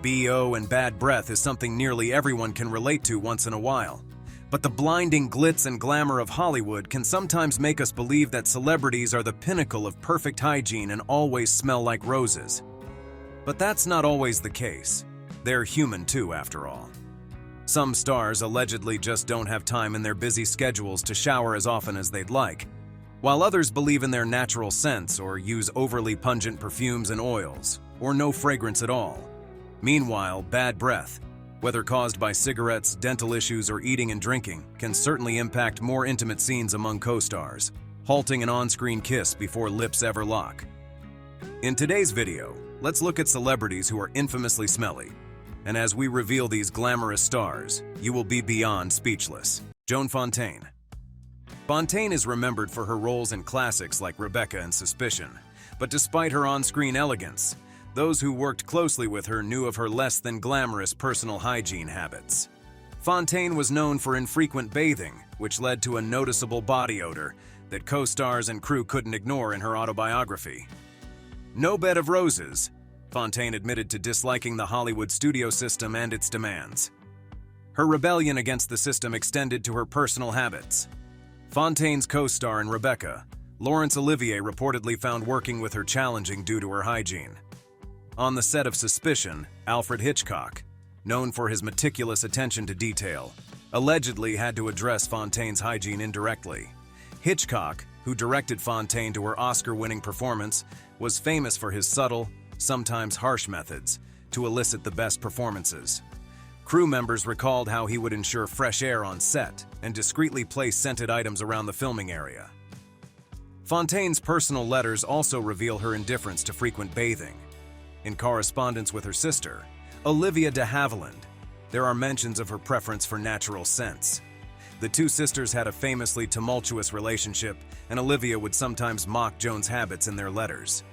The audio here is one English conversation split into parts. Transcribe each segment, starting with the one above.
BO and bad breath is something nearly everyone can relate to once in a while. But the blinding glitz and glamour of Hollywood can sometimes make us believe that celebrities are the pinnacle of perfect hygiene and always smell like roses. But that's not always the case. They're human too, after all. Some stars allegedly just don't have time in their busy schedules to shower as often as they'd like, while others believe in their natural scents or use overly pungent perfumes and oils, or no fragrance at all. Meanwhile, bad breath, whether caused by cigarettes, dental issues, or eating and drinking, can certainly impact more intimate scenes among co-stars, halting an on-screen kiss before lips ever lock. In today's video, let's look at celebrities who are infamously smelly. And as we reveal these glamorous stars, you will be beyond speechless. Joan Fontaine. Fontaine is remembered for her roles in classics like Rebecca and Suspicion, but despite her on-screen elegance, those who worked closely with her knew of her less than glamorous personal hygiene habits. Fontaine was known for infrequent bathing, which led to a noticeable body odor that co-stars and crew couldn't ignore in her autobiography. No bed of roses, Fontaine admitted to disliking the Hollywood studio system and its demands. Her rebellion against the system extended to her personal habits. Fontaine's co-star in Rebecca, Laurence Olivier, reportedly found working with her challenging due to her hygiene. On the set of Suspicion, Alfred Hitchcock, known for his meticulous attention to detail, allegedly had to address Fontaine's hygiene indirectly. Hitchcock, who directed Fontaine to her Oscar-winning performance, was famous for his subtle, sometimes harsh methods to elicit the best performances. Crew members recalled how he would ensure fresh air on set and discreetly place scented items around the filming area. Fontaine's personal letters also reveal her indifference to frequent bathing. In correspondence with her sister, Olivia de Havilland, there are mentions of her preference for natural scents. The two sisters had a famously tumultuous relationship, and Olivia would sometimes mock Joan's habits in their letters.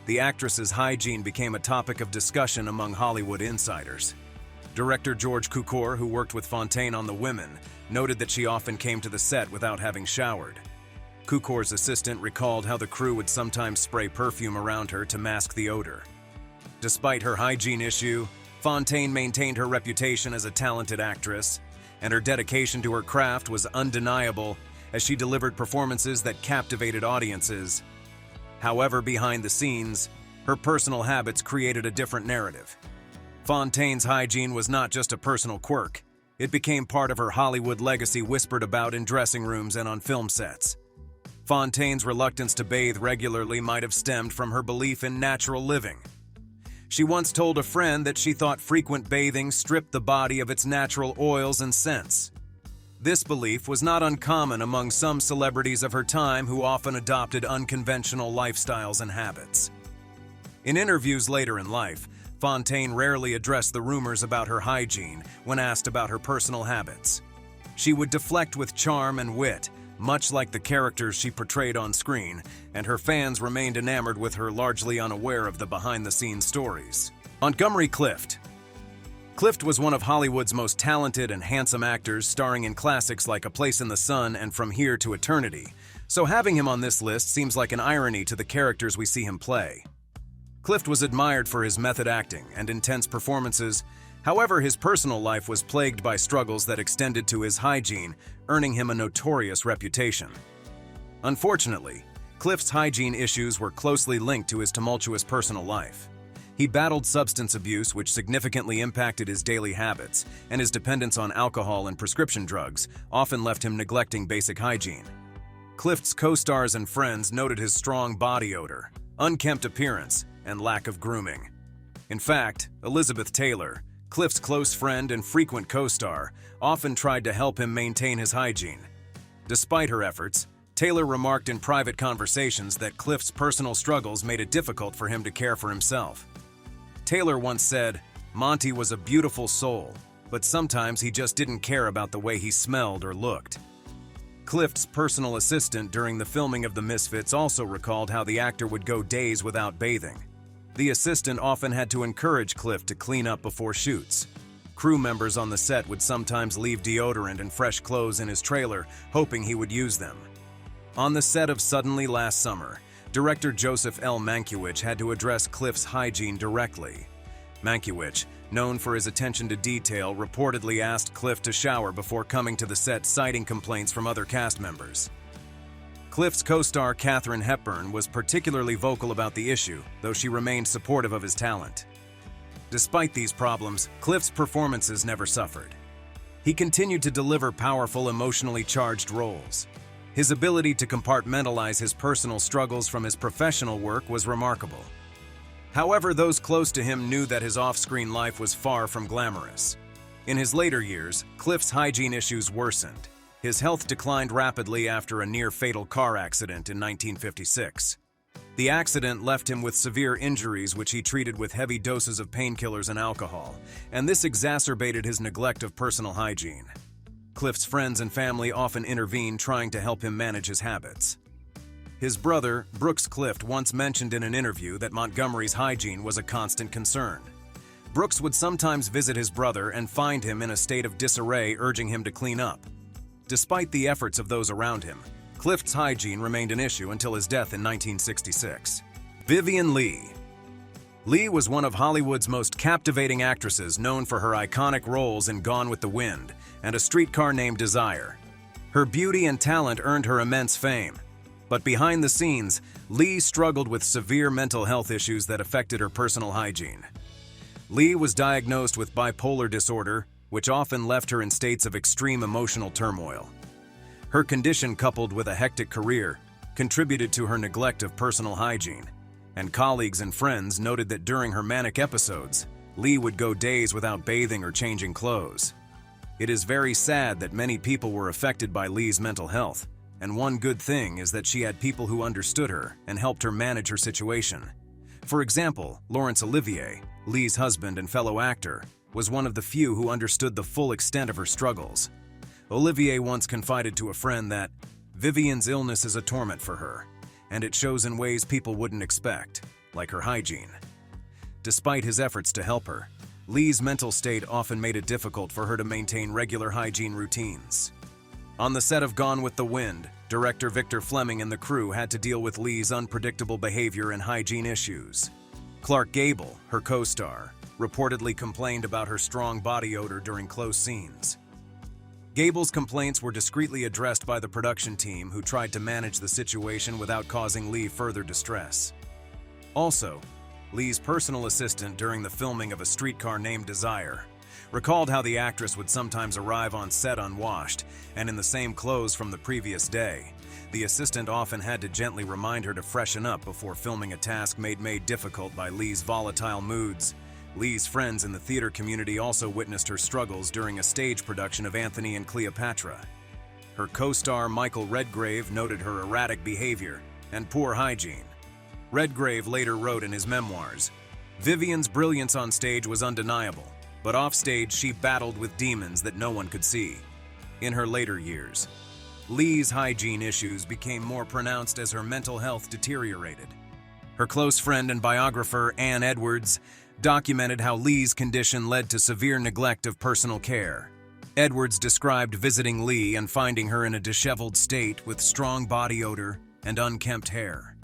The actress's hygiene became a topic of discussion among Hollywood insiders. Director George Cukor, who worked with Fontaine on The Women, noted that she often came to the set without having showered. Cukor's assistant recalled how the crew would sometimes spray perfume around her to mask the odor. Despite her hygiene issue, Fontaine maintained her reputation as a talented actress, and her dedication to her craft was undeniable as she delivered performances that captivated audiences. However, behind the scenes, her personal habits created a different narrative. Fontaine's hygiene was not just a personal quirk. It became part of her Hollywood legacy, whispered about in dressing rooms and on film sets. Fontaine's reluctance to bathe regularly might have stemmed from her belief in natural living. She once told a friend that she thought frequent bathing stripped the body of its natural oils and scents. This belief was not uncommon among some celebrities of her time who often adopted unconventional lifestyles and habits. In interviews later in life, Fontaine rarely addressed the rumors about her hygiene when asked about her personal habits. She would deflect with charm and wit, much like the characters she portrayed on screen, and her fans remained enamored with her, largely unaware of the behind-the-scenes stories. Montgomery Clift. Clift was one of Hollywood's most talented and handsome actors, starring in classics like A Place in the Sun and From Here to Eternity, so having him on this list seems like an irony to the characters we see him play. Clift was admired for his method acting and intense performances. However, his personal life was plagued by struggles that extended to his hygiene, earning him a notorious reputation. Unfortunately, Clift's hygiene issues were closely linked to his tumultuous personal life. He battled substance abuse, which significantly impacted his daily habits, and his dependence on alcohol and prescription drugs often left him neglecting basic hygiene. Clift's co-stars and friends noted his strong body odor, unkempt appearance, and lack of grooming. In fact, Elizabeth Taylor, Clift's close friend and frequent co-star, often tried to help him maintain his hygiene. Despite her efforts, Taylor remarked in private conversations that Clift's personal struggles made it difficult for him to care for himself. Taylor once said, "Monty was a beautiful soul, but sometimes he just didn't care about the way he smelled or looked." Clift's personal assistant during the filming of The Misfits also recalled how the actor would go days without bathing. The assistant often had to encourage Clift to clean up before shoots. Crew members on the set would sometimes leave deodorant and fresh clothes in his trailer, hoping he would use them. On the set of Suddenly last summer, director Joseph L. Mankiewicz had to address Clift's hygiene directly. Mankiewicz, known for his attention to detail, reportedly asked Cliff to shower before coming to the set, citing complaints from other cast members. Cliff's co-star Katharine Hepburn was particularly vocal about the issue, though she remained supportive of his talent. Despite these problems, Cliff's performances never suffered. He continued to deliver powerful, emotionally charged roles. His ability to compartmentalize his personal struggles from his professional work was remarkable. However, those close to him knew that his off-screen life was far from glamorous. In his later years, Cliff's hygiene issues worsened. His health declined rapidly after a near-fatal car accident in 1956. The accident left him with severe injuries which he treated with heavy doses of painkillers and alcohol, and this exacerbated his neglect of personal hygiene. Cliff's friends and family often intervened, trying to help him manage his habits. His brother, Brooks Clift, once mentioned in an interview that Montgomery's hygiene was a constant concern. Brooks would sometimes visit his brother and find him in a state of disarray, urging him to clean up. Despite the efforts of those around him, Clift's hygiene remained an issue until his death in 1966. Vivien Leigh. Leigh was one of Hollywood's most captivating actresses, known for her iconic roles in Gone with the Wind and A Streetcar Named Desire. Her beauty and talent earned her immense fame. But behind the scenes, Leigh struggled with severe mental health issues that affected her personal hygiene. Leigh was diagnosed with bipolar disorder, which often left her in states of extreme emotional turmoil. Her condition, coupled with a hectic career, contributed to her neglect of personal hygiene, and colleagues and friends noted that during her manic episodes, Leigh would go days without bathing or changing clothes. It is very sad that many people were affected by Leigh's mental health, and one good thing is that she had people who understood her and helped her manage her situation. For example, Laurence Olivier, Leigh's husband and fellow actor, was one of the few who understood the full extent of her struggles. Olivier once confided to a friend that Vivien's illness is a torment for her, and it shows in ways people wouldn't expect, like her hygiene. Despite his efforts to help her, Leigh's mental state often made it difficult for her to maintain regular hygiene routines. On the set of Gone with the Wind, director Victor Fleming and the crew had to deal with Leigh's unpredictable behavior and hygiene issues. Clark Gable, her co-star, reportedly complained about her strong body odor during close scenes. Gable's complaints were discreetly addressed by the production team, who tried to manage the situation without causing Leigh further distress. Also, Leigh's personal assistant during the filming of A Streetcar Named Desire recalled how the actress would sometimes arrive on set unwashed and in the same clothes from the previous day. The assistant often had to gently remind her to freshen up before filming, a task made difficult by Leigh's volatile moods. Leigh's friends in the theater community also witnessed her struggles during a stage production of Antony and Cleopatra. Her co-star Michael Redgrave noted her erratic behavior and poor hygiene. Redgrave later wrote in his memoirs, "Vivien's brilliance on stage was undeniable, but offstage she battled with demons that no one could see." In her later years, Leigh's hygiene issues became more pronounced as her mental health deteriorated. Her close friend and biographer Ann Edwards documented how Leigh's condition led to severe neglect of personal care. Edwards described visiting Leigh and finding her in a disheveled state with strong body odor and unkempt hair.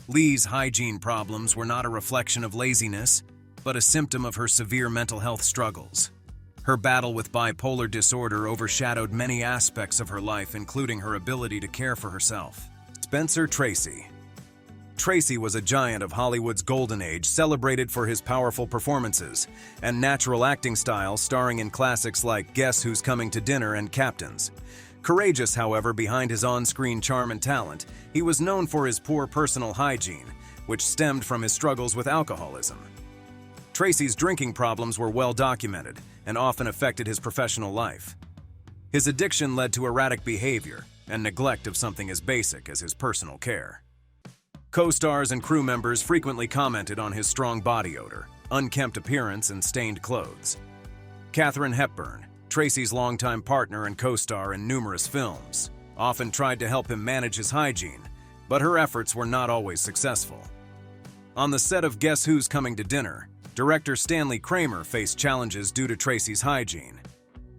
Leigh's hygiene problems were not a reflection of laziness, but a symptom of her severe mental health struggles. Her battle with bipolar disorder overshadowed many aspects of her life, including her ability to care for herself. Spencer Tracy. Tracy was a giant of Hollywood's golden age, celebrated for his powerful performances and natural acting style, starring in classics like Guess Who's Coming to Dinner and Captains. Courageous, however, behind his on-screen charm and talent, he was known for his poor personal hygiene, which stemmed from his struggles with alcoholism. Tracy's drinking problems were well documented and often affected his professional life. His addiction led to erratic behavior and neglect of something as basic as his personal care. Co-stars and crew members frequently commented on his strong body odor, unkempt appearance, and stained clothes. Katharine Hepburn, Tracy's longtime partner and co-star in numerous films, often tried to help him manage his hygiene, but her efforts were not always successful. On the set of Guess Who's Coming to Dinner, director Stanley Kramer faced challenges due to Tracy's hygiene.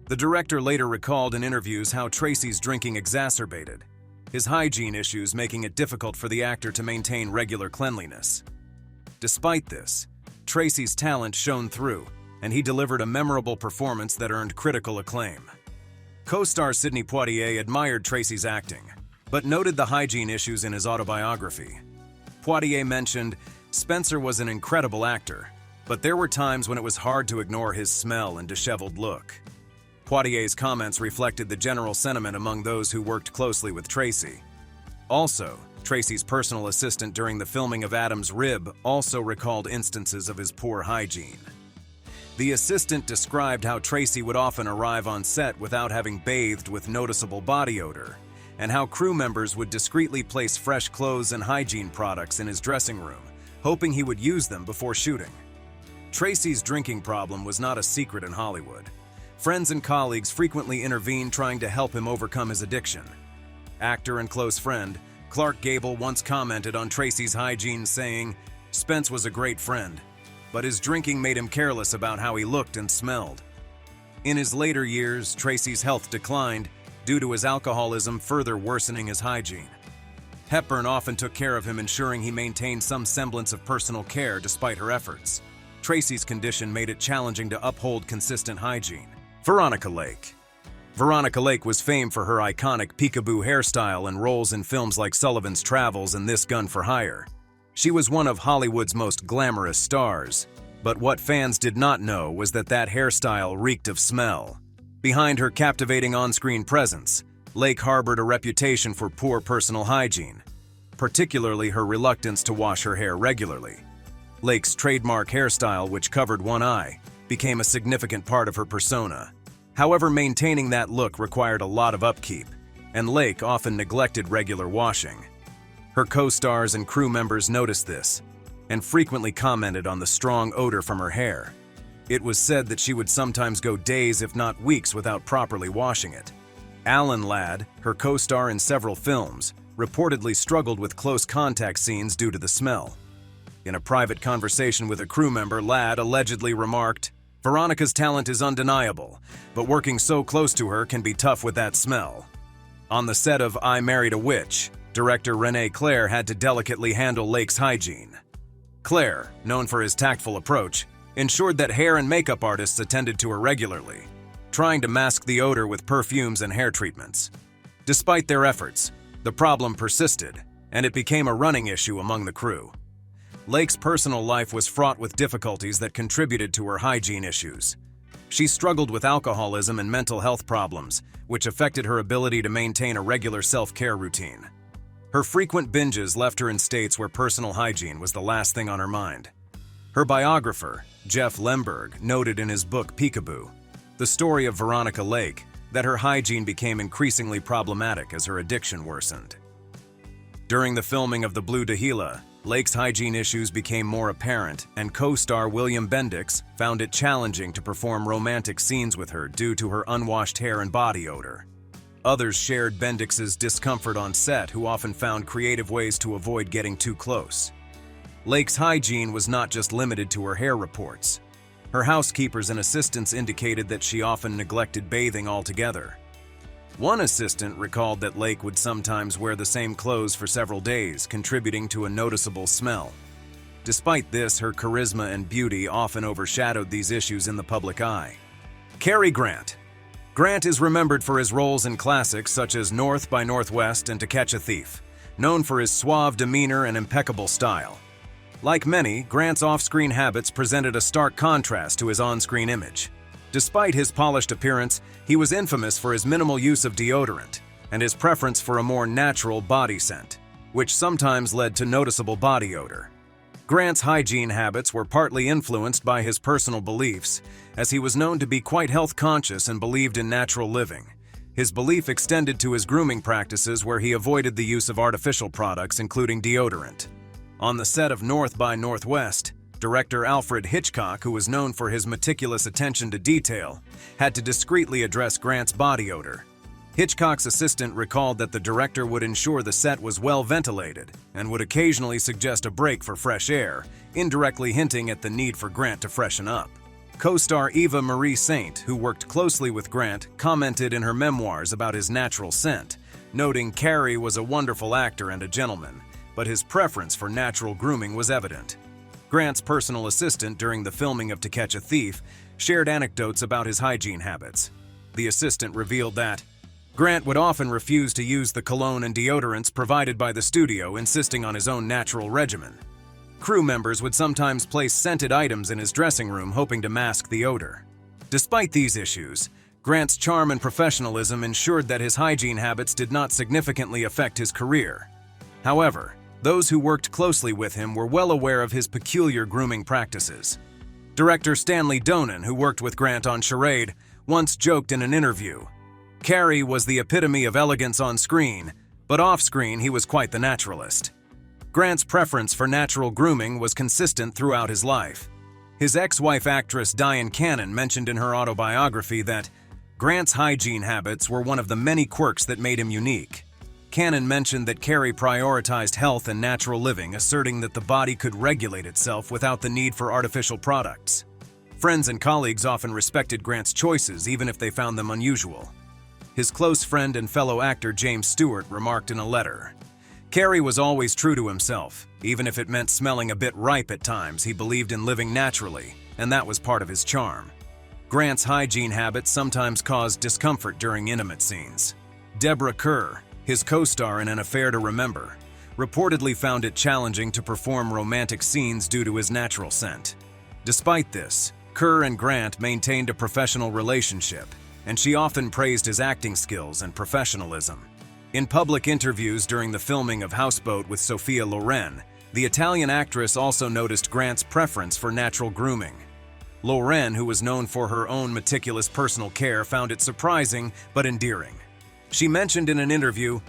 The director later recalled in interviews how Tracy's drinking exacerbated his hygiene issues, making it difficult for the actor to maintain regular cleanliness. Despite this, Tracy's talent shone through, and he delivered a memorable performance that earned critical acclaim. Co-star Sidney Poitier admired Tracy's acting, but noted the hygiene issues in his autobiography. Poitier mentioned, "Spencer was an incredible actor, but there were times when it was hard to ignore his smell and disheveled look." Poitier's comments reflected the general sentiment among those who worked closely with Tracy. Also, Tracy's personal assistant during the filming of Adam's Rib also recalled instances of his poor hygiene. The assistant described how Tracy would often arrive on set without having bathed with noticeable body odor, and how crew members would discreetly place fresh clothes and hygiene products in his dressing room, hoping he would use them before shooting. Tracy's drinking problem was not a secret in Hollywood. Friends and colleagues frequently intervened trying to help him overcome his addiction. Actor and close friend Clark Gable once commented on Tracy's hygiene, saying, "Spence was a great friend, but his drinking made him careless about how he looked and smelled." In his later years, Tracy's health declined due to his alcoholism further worsening his hygiene. Hepburn often took care of him, ensuring he maintained some semblance of personal care despite her efforts. Tracy's condition made it challenging to uphold consistent hygiene. Veronica Lake. Veronica Lake was famed for her iconic peekaboo hairstyle and roles in films like Sullivan's Travels and This Gun for Hire. She was one of Hollywood's most glamorous stars, but what fans did not know was that hairstyle reeked of smell. Behind her captivating on-screen presence, Lake harbored a reputation for poor personal hygiene, particularly her reluctance to wash her hair regularly. Lake's trademark hairstyle, which covered one eye, became a significant part of her persona. However, maintaining that look required a lot of upkeep, and Lake often neglected regular washing. Her co-stars and crew members noticed this, and frequently commented on the strong odor from her hair. It was said that she would sometimes go days, if not weeks, without properly washing it. Alan Ladd, her co-star in several films, reportedly struggled with close contact scenes due to the smell. In a private conversation with a crew member, Ladd allegedly remarked, "Veronica's talent is undeniable, but working so close to her can be tough with that smell." On the set of I Married a Witch, director Renee Claire had to delicately handle Lake's hygiene. Claire, known for his tactful approach, ensured that hair and makeup artists attended to her regularly, trying to mask the odor with perfumes and hair treatments. Despite their efforts, the problem persisted, and it became a running issue among the crew. Lake's personal life was fraught with difficulties that contributed to her hygiene issues. She struggled with alcoholism and mental health problems, which affected her ability to maintain a regular self-care routine. Her frequent binges left her in states where personal hygiene was the last thing on her mind. Her biographer, Jeff Lemberg, noted in his book Peekaboo, The Story of Veronica Lake, that her hygiene became increasingly problematic as her addiction worsened. During the filming of The Blue Dahlia, Lake's hygiene issues became more apparent, and co-star William Bendix found it challenging to perform romantic scenes with her due to her unwashed hair and body odor. Others shared Bendix's discomfort on set, who often found creative ways to avoid getting too close. Lake's hygiene was not just limited to her hair reports. Her housekeepers and assistants indicated that she often neglected bathing altogether. One assistant recalled that Lake would sometimes wear the same clothes for several days, contributing to a noticeable smell. Despite this, her charisma and beauty often overshadowed these issues in the public eye. Cary Grant. Grant is remembered for his roles in classics such as North by Northwest and To Catch a Thief, known for his suave demeanor and impeccable style. Like many, Grant's off-screen habits presented a stark contrast to his on-screen image. Despite his polished appearance, he was infamous for his minimal use of deodorant and his preference for a more natural body scent, which sometimes led to noticeable body odor. Grant's hygiene habits were partly influenced by his personal beliefs, as he was known to be quite health-conscious and believed in natural living. His belief extended to his grooming practices, where he avoided the use of artificial products, including deodorant. On the set of North by Northwest, director Alfred Hitchcock, who was known for his meticulous attention to detail, had to discreetly address Grant's body odor. Hitchcock's assistant recalled that the director would ensure the set was well ventilated and would occasionally suggest a break for fresh air, indirectly hinting at the need for Grant to freshen up. Co-star Eva Marie Saint, who worked closely with Grant, commented in her memoirs about his natural scent, noting Cary was a wonderful actor and a gentleman, but his preference for natural grooming was evident. Grant's personal assistant during the filming of To Catch a Thief shared anecdotes about his hygiene habits. The assistant revealed that Grant would often refuse to use the cologne and deodorants provided by the studio, insisting on his own natural regimen. Crew members would sometimes place scented items in his dressing room, hoping to mask the odor. Despite these issues, Grant's charm and professionalism ensured that his hygiene habits did not significantly affect his career. However, those who worked closely with him were well aware of his peculiar grooming practices. Director Stanley Donen, who worked with Grant on Charade, once joked in an interview, "Carey was the epitome of elegance on screen, but off-screen he was quite the naturalist." Grant's preference for natural grooming was consistent throughout his life. His ex-wife actress Diane Cannon mentioned in her autobiography that Grant's hygiene habits were one of the many quirks that made him unique. Cannon mentioned that Carey prioritized health and natural living, asserting that the body could regulate itself without the need for artificial products. Friends and colleagues often respected Grant's choices, even if they found them unusual. His close friend and fellow actor James Stewart remarked in a letter, "Carey was always true to himself. Even if it meant smelling a bit ripe at times, he believed in living naturally, and that was part of his charm." Grant's hygiene habits sometimes caused discomfort during intimate scenes. Deborah Kerr, his co-star in An Affair to Remember, reportedly found it challenging to perform romantic scenes due to his natural scent. Despite this, Kerr and Grant maintained a professional relationship, and she often praised his acting skills and professionalism. In public interviews during the filming of Houseboat with Sophia Loren, the Italian actress also noticed Grant's preference for natural grooming. Loren, who was known for her own meticulous personal care, found it surprising but endearing. She mentioned in an interview,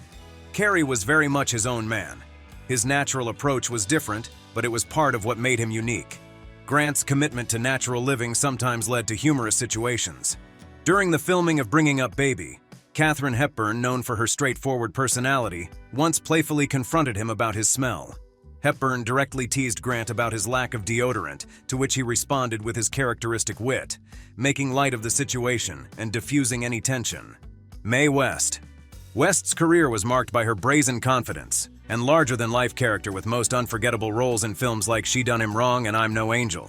"Carey was very much his own man. His natural approach was different, but it was part of what made him unique." Grant's commitment to natural living sometimes led to humorous situations. During the filming of Bringing Up Baby, Katharine Hepburn, known for her straightforward personality, once playfully confronted him about his smell. Hepburn directly teased Grant about his lack of deodorant, to which he responded with his characteristic wit, making light of the situation and diffusing any tension. Mae West. West's career was marked by her brazen confidence and larger-than-life character, with most unforgettable roles in films like She Done Him Wrong and I'm No Angel.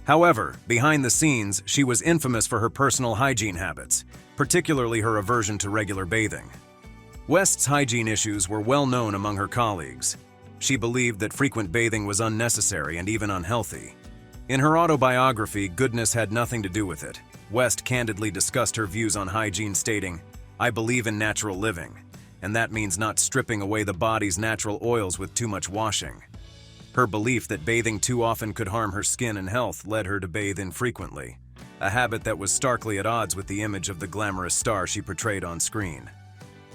However, behind the scenes, she was infamous for her personal hygiene habits, particularly her aversion to regular bathing. West's hygiene issues were well known among her colleagues. She believed that frequent bathing was unnecessary and even unhealthy. In her autobiography, Goodness Had Nothing to Do with It, West candidly discussed her views on hygiene, stating, "I believe in natural living, and that means not stripping away the body's natural oils with too much washing." Her belief that bathing too often could harm her skin and health led her to bathe infrequently, a habit that was starkly at odds with the image of the glamorous star she portrayed on screen.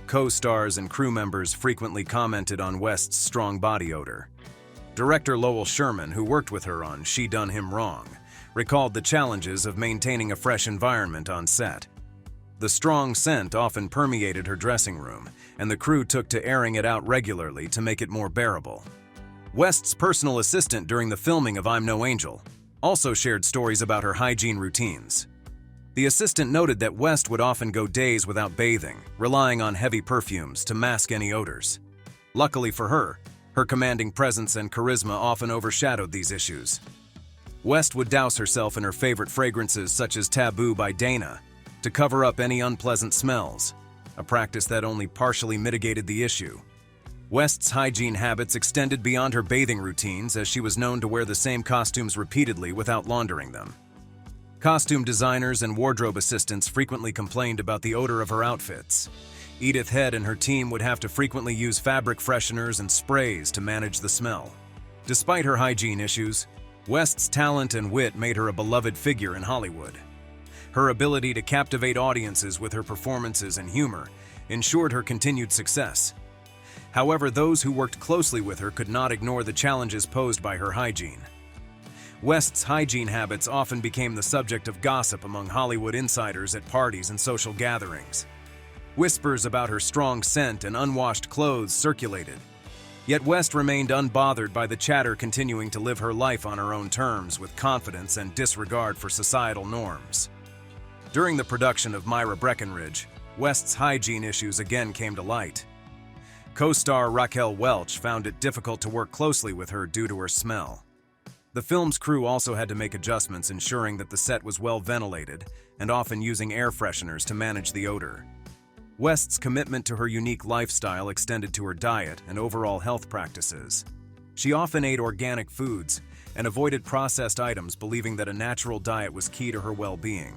Co-stars and crew members frequently commented on West's strong body odor. Director Lowell Sherman, who worked with her on She Done Him Wrong, recalled the challenges of maintaining a fresh environment on set. The strong scent often permeated her dressing room, and the crew took to airing it out regularly to make it more bearable. West's personal assistant during the filming of I'm No Angel also shared stories about her hygiene routines. The assistant noted that West would often go days without bathing, relying on heavy perfumes to mask any odors. Luckily for her, her commanding presence and charisma often overshadowed these issues. West would douse herself in her favorite fragrances such as Taboo by Dana to cover up any unpleasant smells, a practice that only partially mitigated the issue. West's hygiene habits extended beyond her bathing routines, as she was known to wear the same costumes repeatedly without laundering them. Costume designers and wardrobe assistants frequently complained about the odor of her outfits. Edith Head and her team would have to frequently use fabric fresheners and sprays to manage the smell. Despite her hygiene issues, West's talent and wit made her a beloved figure in Hollywood. Her ability to captivate audiences with her performances and humor ensured her continued success. However, those who worked closely with her could not ignore the challenges posed by her hygiene. West's hygiene habits often became the subject of gossip among Hollywood insiders at parties and social gatherings. Whispers about her strong scent and unwashed clothes circulated. Yet West remained unbothered by the chatter, continuing to live her life on her own terms with confidence and disregard for societal norms. During the production of Myra Breckenridge, West's hygiene issues again came to light. Co-star Raquel Welch found it difficult to work closely with her due to her smell. The film's crew also had to make adjustments, ensuring that the set was well ventilated and often using air fresheners to manage the odor. West's commitment to her unique lifestyle extended to her diet and overall health practices. She often ate organic foods and avoided processed items, believing that a natural diet was key to her well-being.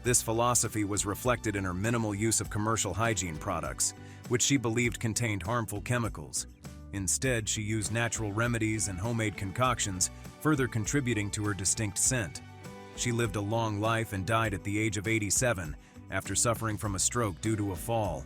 This philosophy was reflected in her minimal use of commercial hygiene products, which she believed contained harmful chemicals. Instead, she used natural remedies and homemade concoctions, further contributing to her distinct scent. She lived a long life and died at the age of 87 after suffering from a stroke due to a fall.